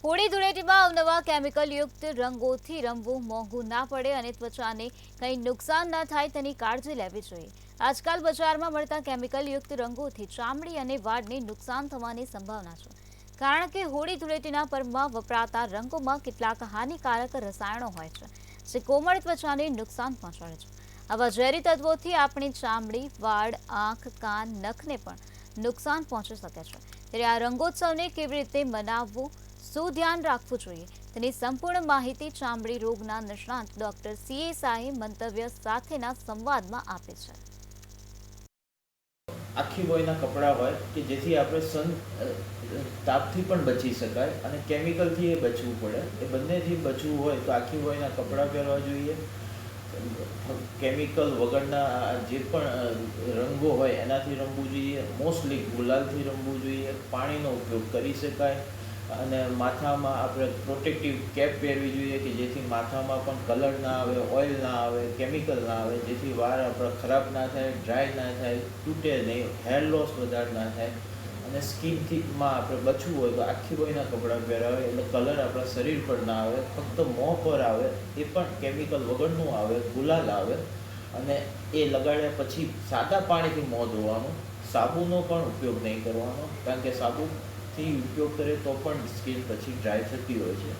હોળી ધૂળેટીમાં અવનવા કેમિકલયુક્ત રંગોથી રમવું મોંઘું ના પડે અને ત્વચાને કંઈ નુકસાન ન થાય તેની કાળજી લેવી જોઈએ. આજકાલ બજારમાં મળતા કેમિકલયુક્ત રંગોથી ચામડી અને વાળને નુકસાન થવાની સંભાવના છે. કારણ કે હોળી ધૂળેટીના પર્વમાં વપરાતા રંગોમાં કેટલાક હાનિકારક રસાયણો હોય છે, જે કોમળ ત્વચાને નુકસાન પહોંચાડે છે. આવા ઝેરી તત્વોથી આપણી ચામડી, વાળ, આંખ, કાન, નખને પણ નુકસાન પહોંચી શકે છે. ત્યારે આ રંગોત્સવને કેવી રીતે મનાવવું, શું ધ્યાન રાખવું જોઈએ, તેની સંપૂર્ણ માહિતી ચામડી રોગના નિષ્ણાંત ડોક્ટર CA શાહે મંતવ્ય સાથેના સંવાદમાં આપે છે. આખી વયના કપડાં હોય કે જેથી આપણે તાપથી પણ બચી શકાય અને કેમિકલથી એ બચવું પડે. એ બંનેથી બચવું હોય તો આખી વયના કપડાં પહેરવા જોઈએ. કેમિકલ વગરના જે પણ રંગો હોય એનાથી રમવું જોઈએ. મોસ્ટલી ગુલાલથી રમવું જોઈએ. પાણીનો ઉપયોગ કરી શકાય અને માથામાં આપણે પ્રોટેક્ટિવ કેપ પહેરવી જોઈએ કે જેથી માથામાં પણ કલર ના આવે, ઓઇલ ના આવે, કેમિકલ ના આવે, જેથી વાળ આપણા ખરાબ ના થાય, ડ્રાય ના થાય, તૂટે નહીં, હેર લોસ વધારે ના થાય. અને સ્કિનથીમાં આપણે બચવું હોય તો આખી વયના કપડાં પહેરાવે એટલે કલર આપણા શરીર પર ના આવે, ફક્ત મોં પર આવે, એ પણ કેમિકલ વગરનું આવે, ગુલાલ આવે. અને એ લગાડ્યા પછી સાદા પાણીથી મોં ધોવાનું, સાબુનો પણ ઉપયોગ નહીં કરવાનો, કારણ કે સાબુથી ઉપયોગ કરે તો પણ સ્કિન પછી ડ્રાય થતી હોય છે.